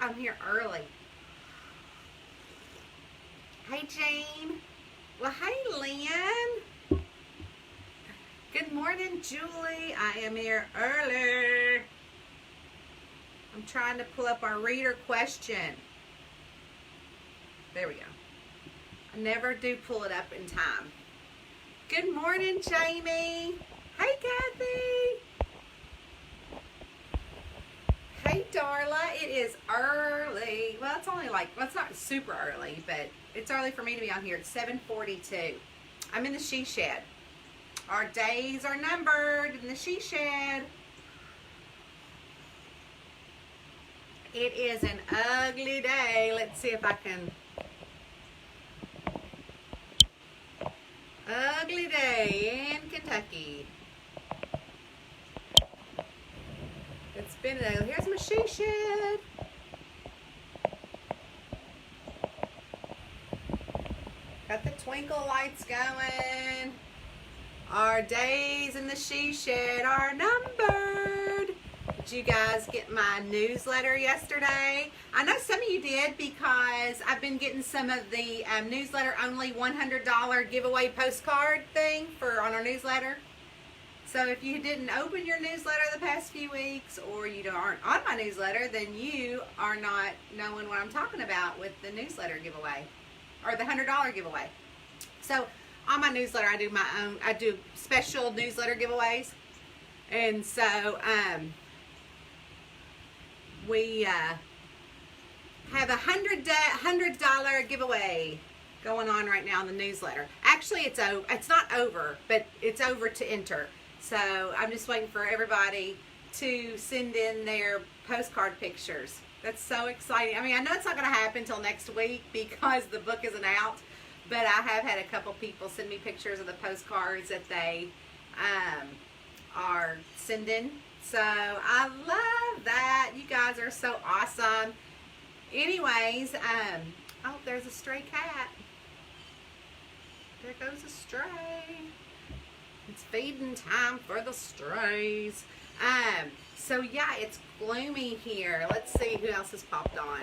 I'm here early. Hey, Jane. Well, hey, Lynn. Good morning, Julie. I am here early. I'm trying to pull up our reader question. There we go. I never do pull it up in time. Good morning, Jamie. Hey, Kathy. Hey, Darla. It is early. Well, it's only like, well, it's not super early, but it's early for me to be on here. It's 7:42. I'm in the she shed. Our days are numbered in the she shed. It is an ugly day. Let's see if I can. Ugly day in Kentucky. It's been a, here's my she shed. Got the twinkle lights going. Our days in the she shed are numbered. Did you guys get my newsletter yesterday? I know some of you did because I've been getting some of the newsletter only $100 giveaway postcard thing on our newsletter. So if you didn't open your newsletter the past few weeks, or you aren't on my newsletter, then you are not knowing what I'm talking about with the newsletter giveaway, or the $100 giveaway. So on my newsletter, I do special newsletter giveaways, and so we have a $100 giveaway going on right now in the newsletter. Actually, it's not over, but it's over to enter. So I'm just waiting for everybody to send in their postcard pictures. That's so exciting. I mean, I know it's not going to happen until next week because the book isn't out, but I have had a couple people send me pictures of the postcards that they are sending. So I love that. You guys are so awesome. Anyways, oh, there's a stray cat. There goes a stray. It's feeding time for the strays. So yeah, it's gloomy here. Let's see who else has popped on.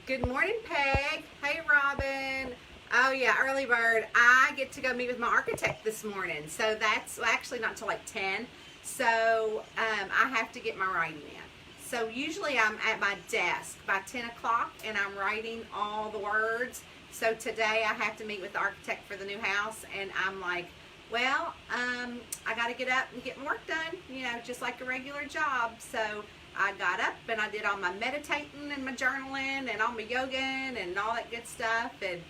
Good morning, Peg. Hey, Robin. Oh yeah, early bird. I get to go meet with my architect this morning. So that's actually not until like 10. So I have to get my writing in. So usually I'm at my desk by 10 o'clock and I'm writing all the words. So today I have to meet with the architect for the new house, and I'm like, well, I got to get up and get my work done, you know, just like a regular job. So I got up and I did all my meditating and my journaling and all my yoga and all that good stuff, and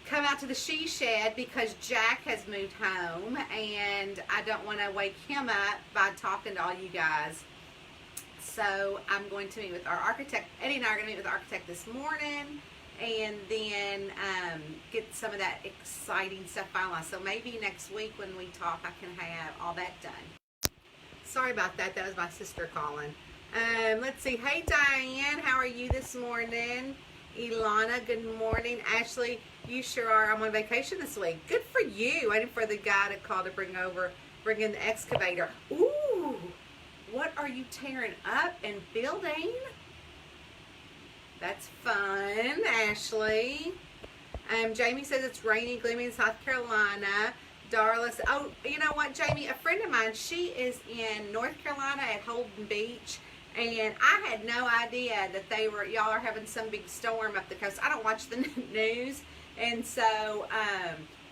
come out to the she shed because Jack has moved home and I don't want to wake him up by talking to all you guys. So I'm going to meet with our architect. Eddie and I are going to meet with the architect this morning, and then get some of that exciting stuff finalized. So maybe next week when we talk, I can have all that done. Sorry about that. That was my sister calling. Let's see. Hey, Diane. How are you this morning? Ilana, good morning. Ashley, you sure are. I'm on vacation this week. Good for you. Waiting for the guy to call to bring in the excavator. Ooh, what are you tearing up and building? That's fun, Ashley. Jamie says it's rainy, gloomy in South Carolina. Darla says, oh, you know what, Jamie? A friend of mine, she is in North Carolina at Holden Beach, and I had no idea that y'all are having some big storm up the coast. I don't watch the news, and so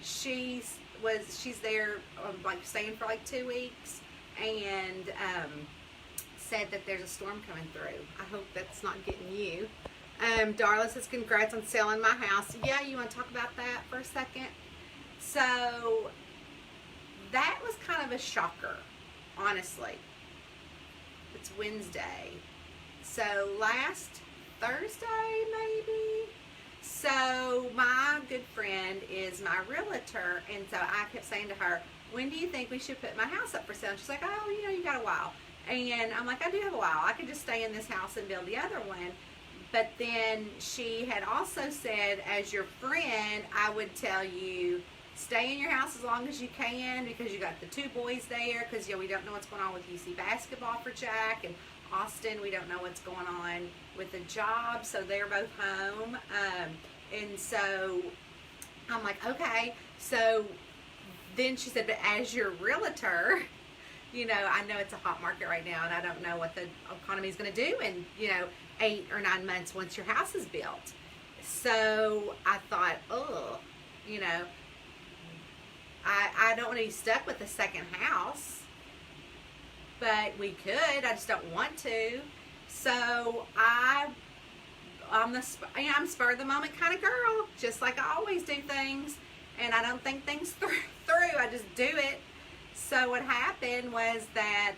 she's there, like staying for like 2 weeks, and said that there's a storm coming through. I hope that's not getting you. Darla says, congrats on selling my house. Yeah, you want to talk about that for a second? So, that was kind of a shocker, honestly. It's Wednesday. So, last Thursday, maybe? So, my good friend is my realtor, and so I kept saying to her, when do you think we should put my house up for sale? And she's like, oh, you know, you got a while. And I'm like, I do have a while. I could just stay in this house and build the other one. But then she had also said, as your friend, I would tell you stay in your house as long as you can because you got the 2 boys there, because we don't know what's going on with UC basketball for Jack, and Austin, we don't know what's going on with the job, so they're both home. And so I'm like, okay. So then she said, but as your realtor, I know it's a hot market right now, and I don't know what the economy is going to do in 8 or 9 months once your house is built. So I thought, I don't want to be stuck with the second house, but we could. I just don't want to. So I'm spur of the moment kind of girl, just like I always do things, and I don't think things through. I just do it. So what happened was that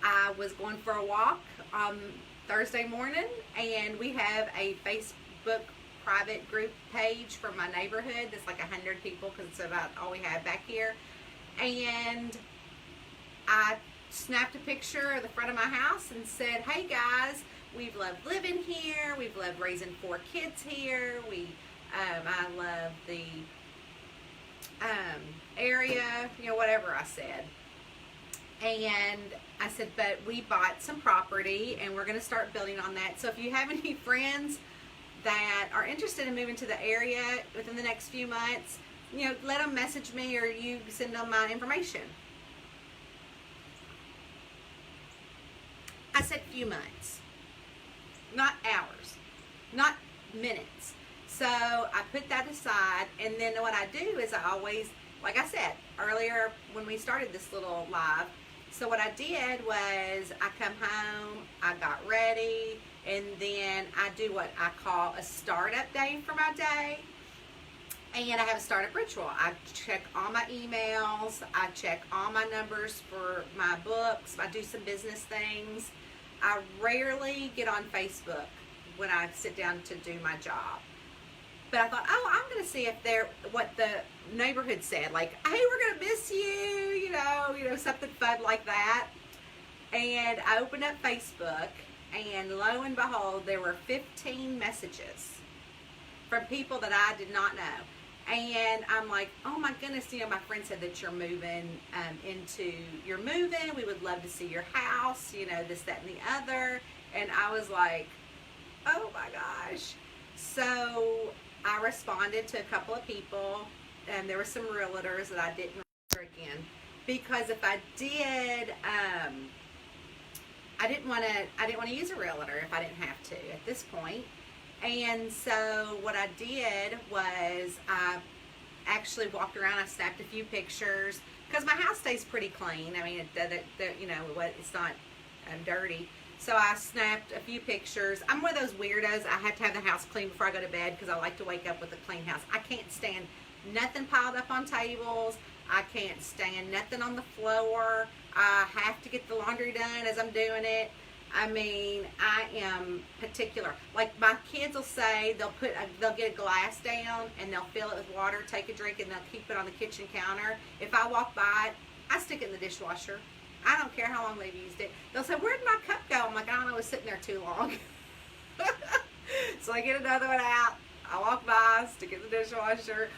I was going for a walk on Thursday morning, and we have a Facebook private group page for my neighborhood that's like 100 people, because it's about all we have back here. And I snapped a picture of the front of my house and said, hey guys, we've loved living here, we've loved raising 4 kids here, I love the area, whatever I said. And I said, but we bought some property and we're going to start building on that. So if you have any friends that are interested in moving to the area within the next few months, let them message me, or you send them my information. I said few months, not hours, not minutes. So I put that aside, and then what I do is I always, like I said earlier when we started this little live, so what I did was I come home, I got ready, and then I do what I call a startup day for my day. And I have a startup ritual. I check all my emails, I check all my numbers for my books, I do some business things. I rarely get on Facebook when I sit down to do my job. But I thought, I'm going to see if what the neighborhood said, like, hey, we're going to miss you, something fun like that. And I opened up Facebook, and lo and behold, there were 15 messages from people that I did not know. And I'm like, oh my goodness, my friend said that you're moving we would love to see your house, this, that, and the other. And I was like, oh my gosh. So I responded to a couple of people, and there were some realtors that I didn't again, because if I did, I didn't want to use a realtor if I didn't have to at this point. And so what I did was I actually walked around. I snapped a few pictures, because my house stays pretty clean. I mean, it's not dirty. So I snapped a few pictures. I'm one of those weirdos. I have to have the house clean before I go to bed, because I like to wake up with a clean house. I can't stand nothing piled up on tables. I can't stand nothing on the floor. I have to get the laundry done as I'm doing it. I mean, I am particular. Like, my kids will say they'll get a glass down and they'll fill it with water, take a drink, and they'll keep it on the kitchen counter. If I walk by it, I stick it in the dishwasher. I don't care how long they've used it. They'll say, where'd my cup go? I'm like, I don't know, it was sitting there too long. So I get another one out. I walk by, stick it in the dishwasher.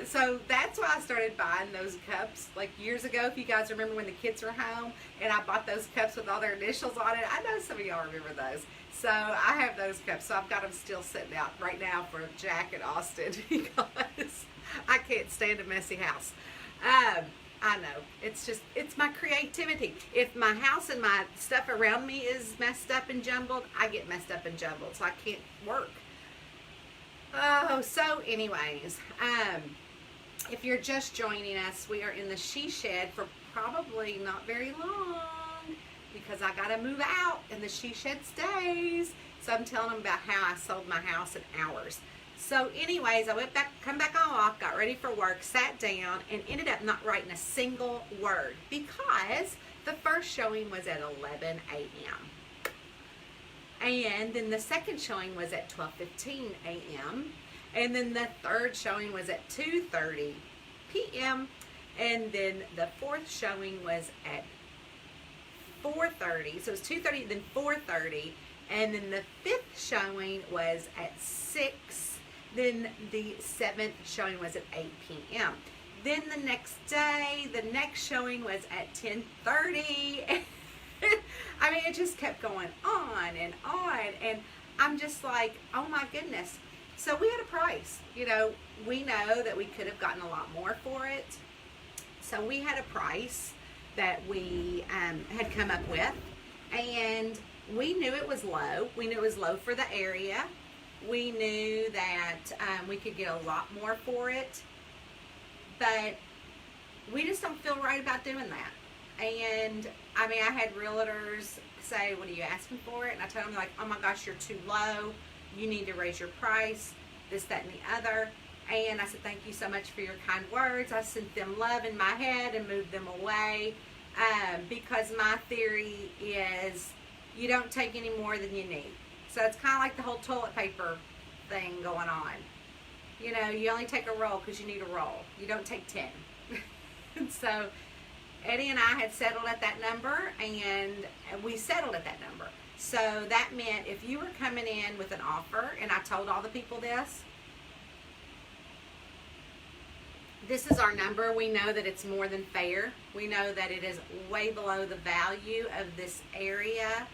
So that's why I started buying those cups, like years ago, if you guys remember when the kids were home, and I bought those cups with all their initials on it. I know some of y'all remember those. So I have those cups, so I've got them still sitting out right now for Jack and Austin, because I can't stand a messy house. I know, it's my creativity. If my house and my stuff around me is messed up and jumbled, I get messed up and jumbled, so I can't work. Oh, so anyways, if you're just joining us, we are in the she shed for probably not very long, because I got to move out and the she shed stays. So I'm telling them about how I sold my house in hours. So anyways, I come back on a walk, got ready for work, sat down, and ended up not writing a single word, because the first showing was at 11 a.m. And then the second showing was at 12:15 a.m. And then the third showing was at 2:30 p.m. And then the fourth showing was at 4:30. So it was 2:30, then 4:30. And then the fifth showing was at 6. Then the seventh showing was at 8 p.m. Then the next day, the next showing was at 10:30. I mean, it just kept going on and on. And I'm just like, oh my goodness. So we had a price. You know, we know that we could have gotten a lot more for it. So we had a price that we had come up with. And we knew it was low. We knew it was low for the area. We knew that we could get a lot more for it. But we just don't feel right about doing that. And I mean, I had realtors say, what are you asking for it? And I told them, like, oh my gosh, you're too low. You need to raise your price, this, that, and the other. And I said, thank you so much for your kind words. I sent them love in my head and moved them away, because my theory is you don't take any more than you need. So it's kind of like the whole toilet paper thing going on. You know, you only take a roll because you need a roll. You don't take 10. And so Eddie and I had settled at that number, and we settled at that number. So that meant if you were coming in with an offer, and I told all the people this is our number. We know that it's more than fair. We know that it is way below the value of this area.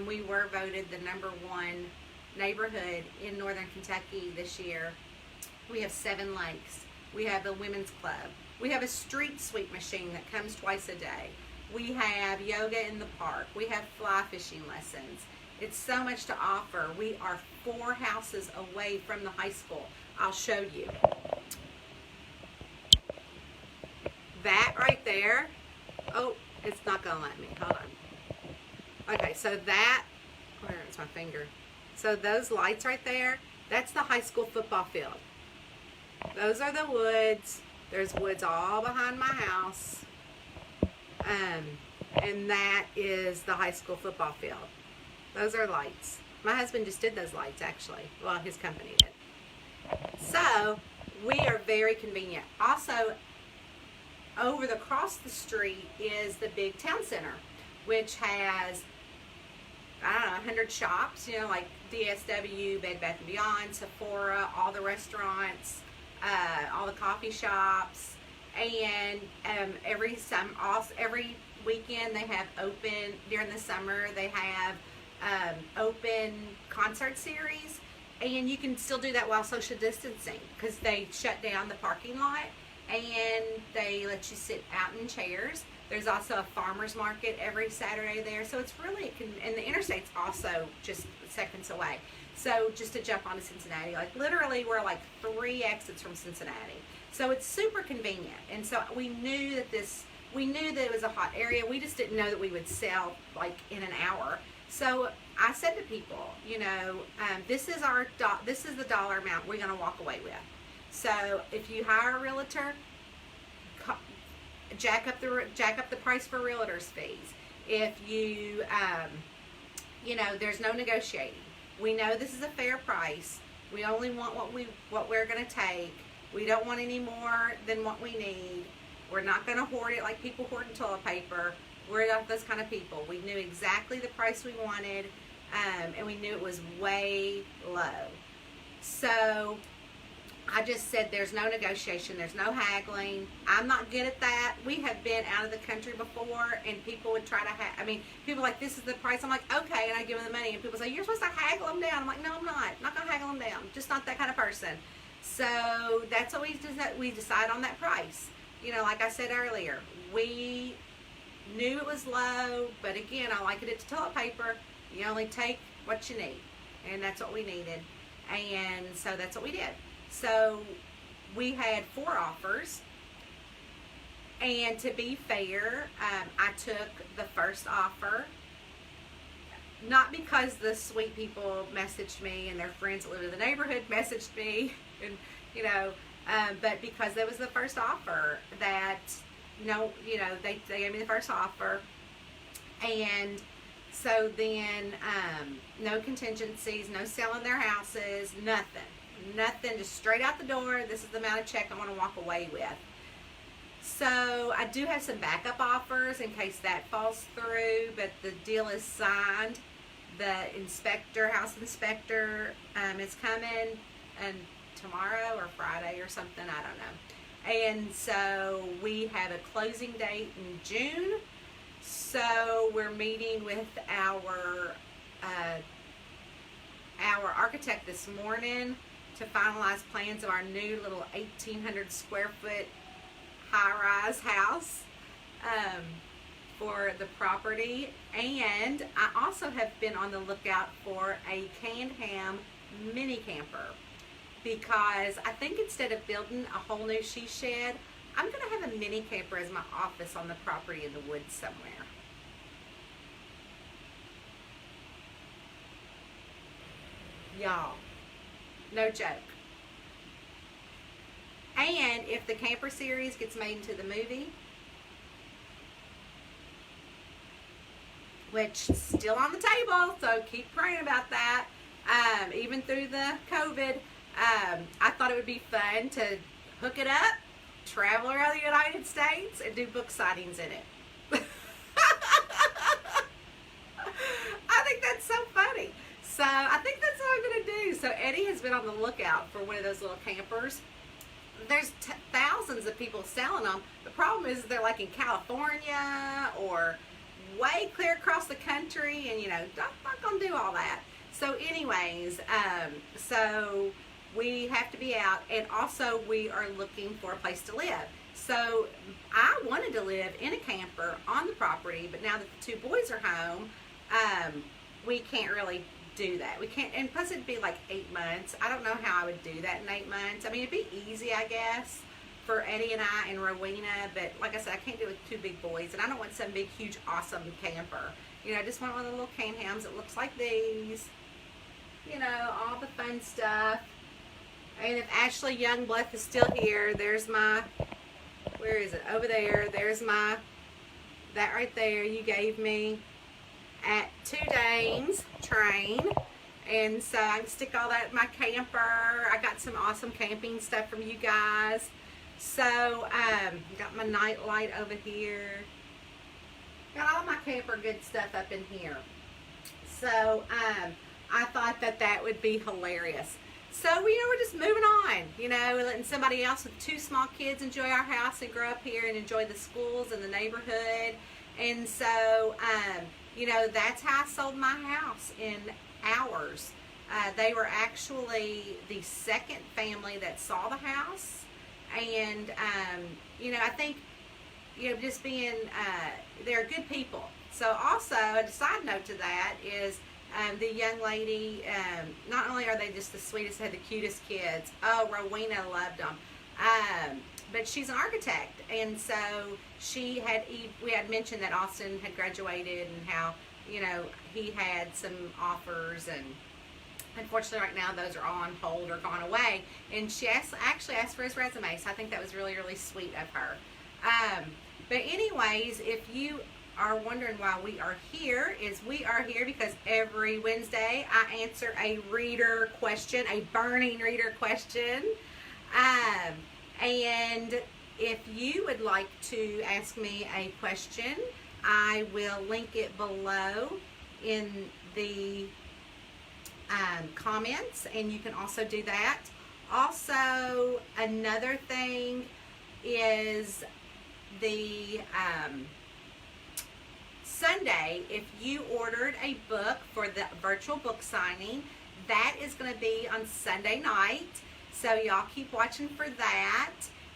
We were voted the #1 neighborhood in Northern Kentucky this year. We have 7 lakes. We have a women's club. We have a street sweep machine that comes twice a day. We have yoga in the park. We have fly fishing lessons. It's so much to offer. We are 4 houses away from the high school. I'll show you. That right there. Oh, it's not going to let me. Hold on. Okay, so that, where's my finger? So those lights right there, that's the high school football field. Those are the woods. There's woods all behind my house. And that is the high school football field. Those are lights. My husband just did those lights, actually. Well, his company did. So we are very convenient. Also, across the street is the big town center, which has, I don't know, 100 shops, you know, like DSW, Bed Bath & Beyond, Sephora, all the restaurants, all the coffee shops, and every weekend they have open, during the summer they have open concert series, and you can still do that while social distancing, because they shut down the parking lot and they let you sit out in chairs. There's also a farmer's market every Saturday there, so it's really, and the interstate's also just seconds away. So just to jump onto Cincinnati, like literally we're like 3 exits from Cincinnati. So it's super convenient. And so we knew that it was a hot area. We just didn't know that we would sell like in an hour. So I said to people, you know, this is the dollar amount we're going to walk away with. So if you hire a realtor, jack up the price for realtor's fees. If you, you know, there's no negotiating. We know this is a fair price. We only want what we're going to take. We don't want any more than what we need. We're not going to hoard it like people hoarding toilet paper. We're not those kind of people. We knew exactly the price we wanted, and we knew it was way low. So I just said there's no negotiation, there's no haggling. I'm not good at that. We have been out of the country before, and people would try to people are like, this is the price. I'm like, okay, and I give them the money, and people say, you're supposed to haggle them down. I'm like, no, I'm not going to haggle them down. Just not that kind of person. So that's what we decide on that price. You know, like I said earlier, we knew it was low, but again, I liken it to toilet paper. You only take what you need, and that's what we needed, and so that's what we did. So we had 4 offers, and to be fair, I took the first offer, not because the sweet people messaged me and their friends that live in the neighborhood messaged me, and you know, but because that was the first offer that, they gave me the first offer, and so then no contingencies, no selling their houses, nothing, just straight out the door. This is the amount of check I want to walk away with. So I do have some backup offers in case that falls through, but the deal is signed. The house inspector is coming, and tomorrow or Friday or something, I don't know. And so we have a closing date in June. So we're meeting with our architect this morning to finalize plans of our new little 1,800 square foot high-rise house for the property. And I also have been on the lookout for a canned ham mini camper, because I think instead of building a whole new she shed, I'm going to have a mini camper as my office on the property in the woods somewhere. Y'all, no joke. And if the camper series gets made into the movie, which is still on the table, so keep praying about that. Even through the COVID, I thought it would be fun to hook it up, travel around the United States, and do book sightings in it. I think that's so funny. So I think that's what I'm going to do. So Eddie has been on the lookout for one of those little campers. There's thousands of people selling them. The problem is they're like in California or way clear across the country, and I'm not going to do all that. So anyways, so we have to be out, and also we are looking for a place to live. So I wanted to live in a camper on the property, but now that the two boys are home, we can't really do that. We can't, and plus it'd be like 8 months. I don't know how I would do that in 8 months. I mean, it'd be easy, I guess, for Eddie and I and Rowena, but like I said, I can't do it with two big boys, and I don't want some big, huge, awesome camper. I just want one of the little canned hams that looks like these. All the fun stuff. And if Ashley Youngblood is still here, there's my, where is it? Over there. There's my, that right there you gave me at 2 Dames train. And so I can stick all that in my camper. I got some awesome camping stuff from you guys. So, got my night light over here. Got all my camper good stuff up in here. So, I thought that would be hilarious. So, we're just moving on, letting somebody else with 2 small kids enjoy our house and grow up here and enjoy the schools and the neighborhood. And so, that's how I sold my house in hours. They were actually the second family that saw the house. And, I think, just being, they're good people. So also, a side note to that is the young lady, not only are they just the sweetest, had the cutest kids. Oh, Rowena loved them. But she's an architect. And so we had mentioned that Austin had graduated and how, he had some offers, and unfortunately right now those are all on hold or gone away. And she actually asked for his resume, so I think that was really, really sweet of her. But anyways, if you are wondering why we are here, we are here because every Wednesday I answer a reader question, a burning reader question. And if you would like to ask me a question, I will link it below in the comments, and you can also do that. Also, another thing is the Sunday, if you ordered a book for the virtual book signing, that is going to be on Sunday night. So y'all keep watching for that,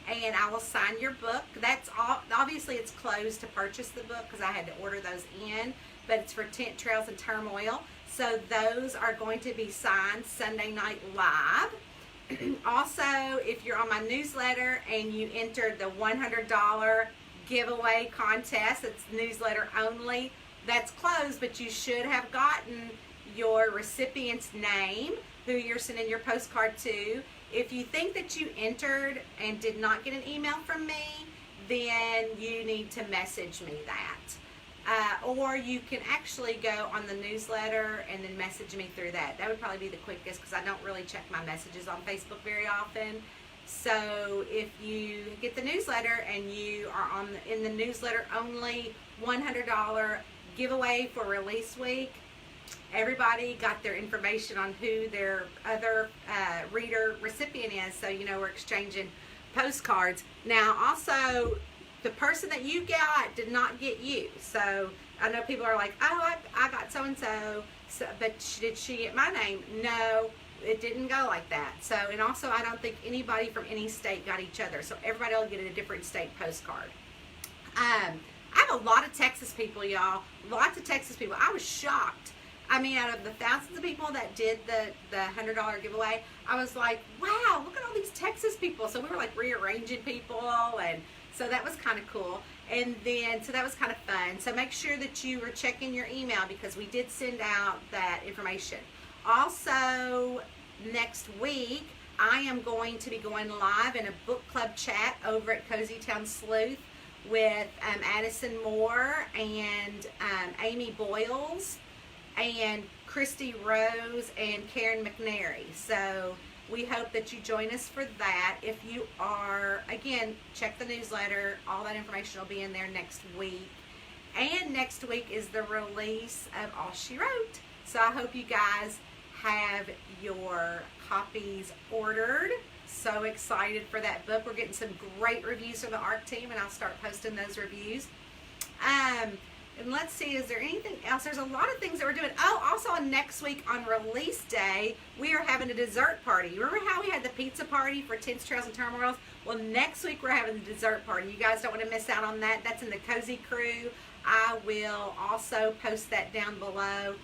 and I will sign your book. That's all. Obviously, it's closed to purchase the book because I had to order those in, but it's for Tent Trails and Turmoil. So those are going to be signed Sunday night live. Also, if you're on my newsletter and you entered the $100 giveaway contest, it's newsletter only, that's closed, but you should have gotten your recipient's name, who you're sending your postcard to. If you think that you entered and did not get an email from me, then you need to message me that. Or you can actually go on the newsletter and then message me through that. That would probably be the quickest because I don't really check my messages on Facebook very often. So if you get the newsletter and you are in the newsletter only $100 giveaway for release week, everybody got their information on who their other reader recipient is. So, we're exchanging postcards. Now, also, the person that you got did not get you. So I know people are like, oh, I got so-and-so, but did she get my name? No, it didn't go like that. So, and also, I don't think anybody from any state got each other. So everybody will get a different state postcard. I have a lot of Texas people, y'all. Lots of Texas people. I was shocked. I mean, out of the thousands of people that did the $100 giveaway, I was like, wow, look at all these Texas people. So we were like rearranging people, and so that was kind of cool. And then, so that was kind of fun. So make sure that you are checking your email, because we did send out that information. Also, next week, I am going to be going live in a book club chat over at Cozy Town Sleuth with Addison Moore and Amy Boyles and Christy Rose and Karen McNary. So we hope that you join us for that. If you are, again, check the newsletter. All that information will be in there next week. And next week is the release of All She Wrote. So I hope you guys have your copies ordered. So excited for that book. We're getting some great reviews from the ARC team, and I'll start posting those reviews. And let's see, is there anything else? There's a lot of things that we're doing. Oh, also on next week on release day, we are having a dessert party. Remember how we had the pizza party for Tints, Trails, and Turmoils? Well, next week we're having the dessert party. You guys don't want to miss out on that. That's in the Cozy Crew. I will also post that down below.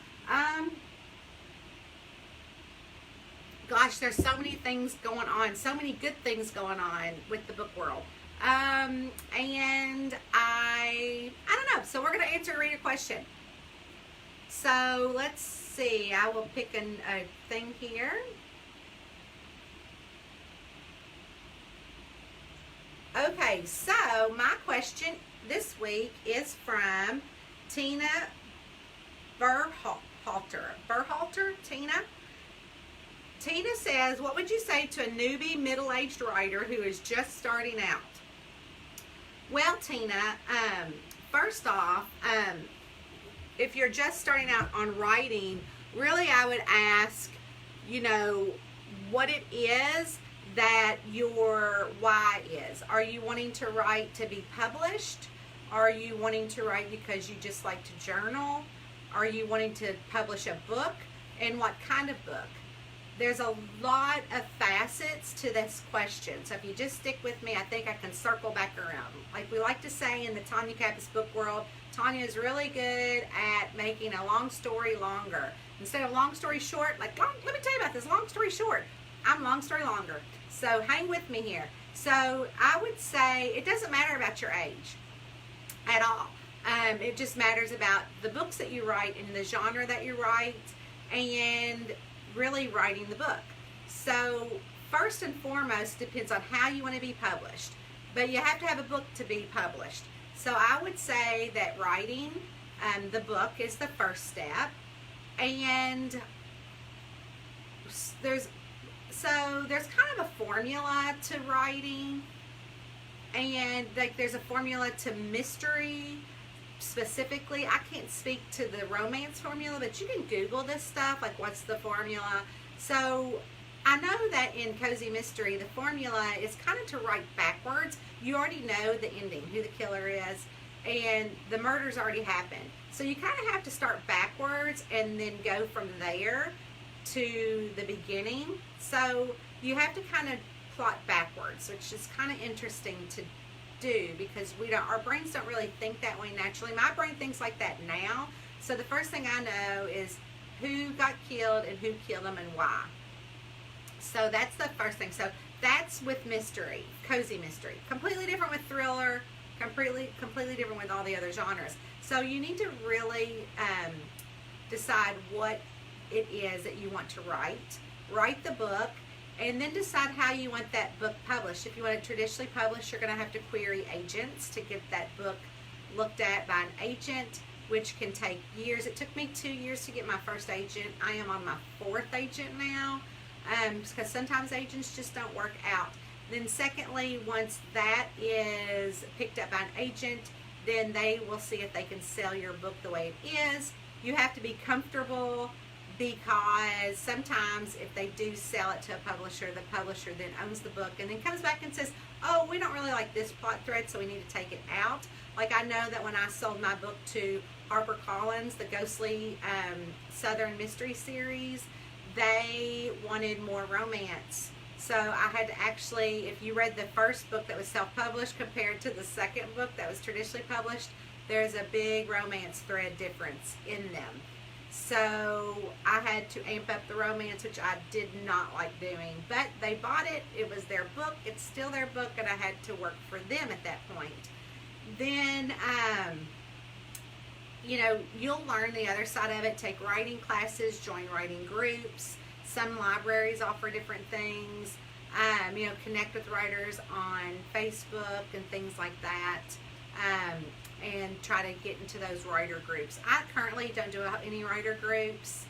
Gosh, there's so many things going on, so many good things going on with the book world. And I don't know. So we're going to answer a reader question. So let's see. I will pick a thing here. Okay, so my question this week is from Tina Bierhalter. Tina says, what would you say to a newbie middle-aged writer who is just starting out? Well, Tina, first off, if you're just starting out on writing, really I would ask, what it is that your why is. Are you wanting to write to be published? Are you wanting to write because you just like to journal? Are you wanting to publish a book? And what kind of book? There's a lot of facets to this question. So if you just stick with me, I think I can circle back around. Like we like to say in the Tonya Kappes book world, Tonya is really good at making a long story longer. Instead of long story short, let me tell you about this long story short. I'm long story longer. So hang with me here. So I would say it doesn't matter about your age at all. It just matters about the books that you write and the genre that you write and really writing the book. So first and foremost depends on how you want to be published, but you have to have a book to be published. So I would say that writing the book is the first step, and there's kind of a formula to writing, and like there's a formula to mystery. Specifically, I can't speak to the romance formula, but you can Google this stuff, like what's the formula. So I know that in Cozy Mystery, the formula is kind of to write backwards. You already know the ending, who the killer is, and the murder's already happened. So you kind of have to start backwards and then go from there to the beginning. So you have to kind of plot backwards, which is kind of interesting to do because our brains don't really think that way naturally. My brain thinks like that now. So the first thing I know is who got killed and who killed them and why. So that's the first thing. So that's with mystery, Cozy Mystery. Completely different with thriller, completely different with all the other genres. So you need to really decide what it is that you want to write the book, and then decide how you want that book published. If you want it traditionally published, you're going to have to query agents to get that book looked at by an agent, which can take years. It took me 2 years to get my first agent. I am on my 4th agent now, because sometimes agents just don't work out. Then secondly, once that is picked up by an agent, then they will see if they can sell your book the way it is. You have to be comfortable because sometimes if they do sell it to a publisher, the publisher then owns the book and then comes back and says, oh, we don't really like this plot thread, so we need to take it out. Like I know that when I sold my book to HarperCollins, the Ghostly Southern Mystery Series, they wanted more romance. So I had to actually, if you read the first book that was self-published compared to the second book that was traditionally published, there's a big romance thread difference in them. So I had to amp up the romance, which I did not like doing. But they bought it. It was their book. It's still their book, and I had to work for them at that point. Then, you know, you'll learn the other side of it. Take writing classes, join writing groups. Some libraries offer different things. You know, connect with writers on Facebook and things like that. And try to get into those writer groups. I currently don't do any writer groups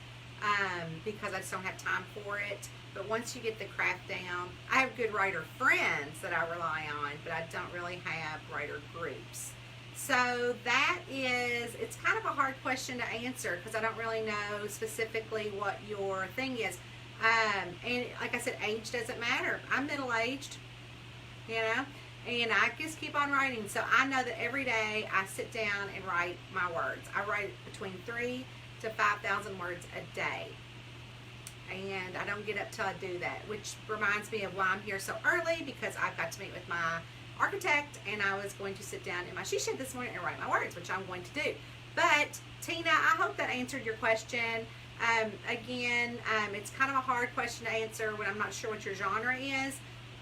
because I just don't have time for it. But once you get the craft down, I have good writer friends that I rely on, but I don't really have writer groups. So that is, it's kind of a hard question to answer because I don't really know specifically what your thing is. And like I said, age doesn't matter. I'm middle-aged, you know. And I just keep on writing. So I know that every day I sit down and write my words. I write between 3,000 to 5,000 words a day. And I don't get up till I do that, which reminds me of why I'm here so early, because I've got to meet with my architect, and I was going to sit down in my she shed this morning and write my words, which I'm going to do. But Tina, I hope that answered your question. Again, it's kind of a hard question to answer when I'm not sure what your genre is.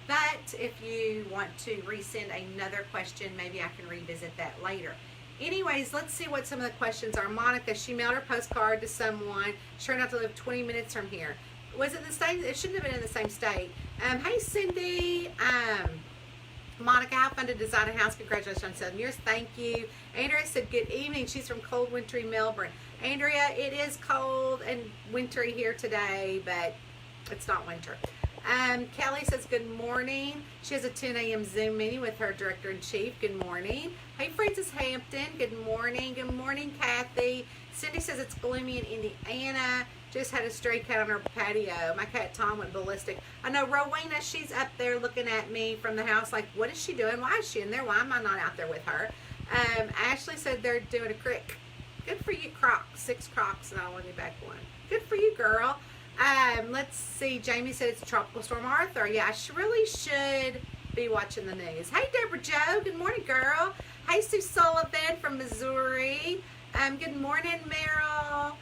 But if you want to resend another question, maybe I can revisit that later. Anyways, let's see what some of the questions are. Monica, she mailed her postcard to someone. She turned out to live 20 minutes from here. Was it the same? It shouldn't have been in the same state. Hey, Cindy. Monica, how fun to design a house. Congratulations on 7 years. Thank you. Andrea said, good evening. She's from cold, wintry Melbourne. Andrea, it is cold and wintry here today, but it's not winter. Kelly says, good morning. She has a 10 a.m. Zoom meeting with her director-in-chief. Good morning. Hey, Francis Hampton. Good morning. Good morning, Kathy. Cindy says it's gloomy in Indiana. Just had a stray cat on her patio. My cat Tom went ballistic. I know Rowena, she's up there looking at me from the house like, what is she doing? Why is she in there? Why am I not out there with her? Ashley said they're doing a crick. Good for you, Crocs. 6 Crocs, and I'll only back 1. Good for you, girl. Let's see. Jamie said it's a tropical storm Arthur. Yeah, I really should be watching the news. Hey, Deborah Joe. Good morning, girl. Hey, Sue Sullivan from Missouri. Good morning, Meryl.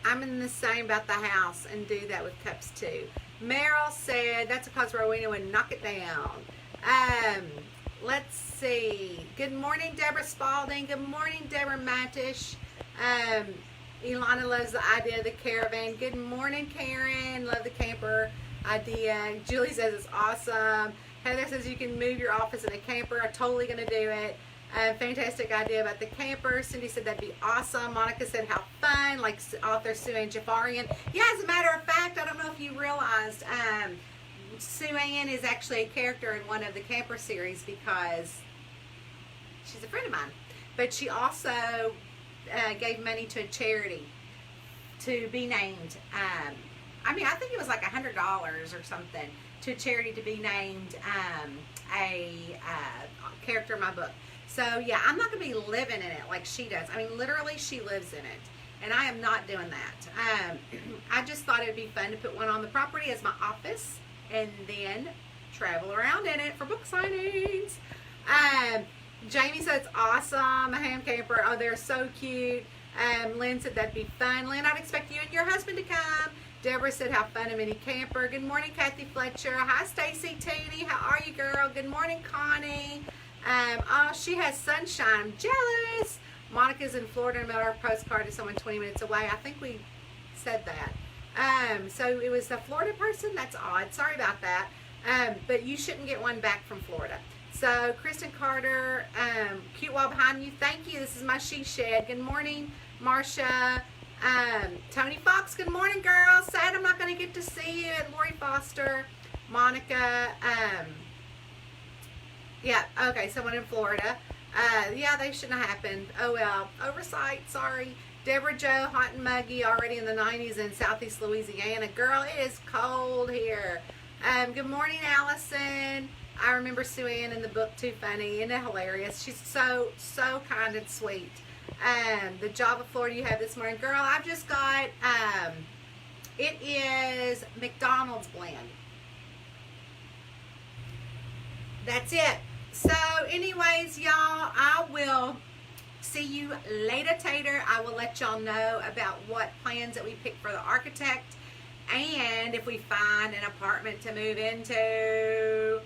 I'm in the same about the house and do that with Kappes too. Meryl said that's because Rowena would knock it down. Let's see. Good morning, Deborah Spalding. Good morning, Deborah Matish. Ilana loves the idea of the caravan. Good morning, Karen. Love the camper idea. Julie says it's awesome. Heather says you can move your office in a camper. I'm totally going to do it. Fantastic idea about the camper. Cindy said that'd be awesome. Monica said how fun, like author Sue-Ann Jafarian. Yeah, as a matter of fact, I don't know if you realized, Sue-Ann is actually a character in one of the camper series because she's a friend of mine. But she also gave money to a charity to be named. I mean, I think it was like $100 or something to a charity to be named a character in my book. So yeah, I'm not going to be living in it like she does. I mean, literally she lives in it, and I am not doing that. I just thought it would be fun to put one on the property as my office and then travel around in it for book signings. Jamie said it's awesome, a ham camper. Oh, they're so cute. Lynn said that'd be fun. Lynn, I'd expect you and your husband to come. Deborah said how fun a mini camper. Good morning, Kathy Fletcher. Hi, Stacy Tooney. How are you, girl? Good morning, Connie. Oh, she has sunshine. I'm jealous. Monica's in Florida and mailed her postcard to someone 20 minutes away. I think we said that. So it was the Florida person? That's odd. Sorry about that. But you shouldn't get one back from Florida. So, Kristen Carter, cute wall behind you. Thank you. This is my she shed. Good morning, Marcia. Tony Fox, good morning, girl. Sad I'm not going to get to see you at Lori Foster. Monica, yeah, okay, someone in Florida. Yeah, they shouldn't have happened. Oh, well, oversight, sorry. Deborah Jo, hot and muggy, already in the 90s in Southeast Louisiana. Girl, it is cold here. Good morning, Allison. I remember Sue Ann in the book, Too Funny. Isn't it hilarious? She's so kind and sweet. The Java Florida you have this morning. Girl, I've just got, it is McDonald's blend. That's it. So, anyways, y'all, I will see you later, Tater. I will let y'all know about what plans that we pick for the architect and if we find an apartment to move into.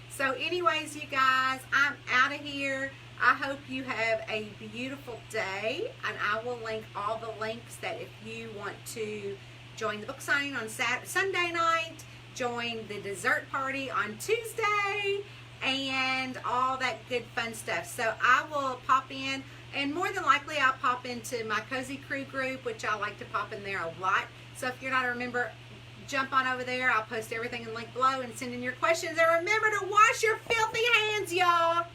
So anyways, you guys, I'm out of here. I hope you have a beautiful day, and I will link all the links that if you want to join the book signing on Sunday night, join the dessert party on Tuesday, and all that good fun stuff. So I will pop in, and more than likely I'll pop into my Cozy Crew group, which I like to pop in there a lot. So if you're not a member, jump on over there. I'll post everything in the link below and send in your questions. And remember to wash your filthy hands, y'all.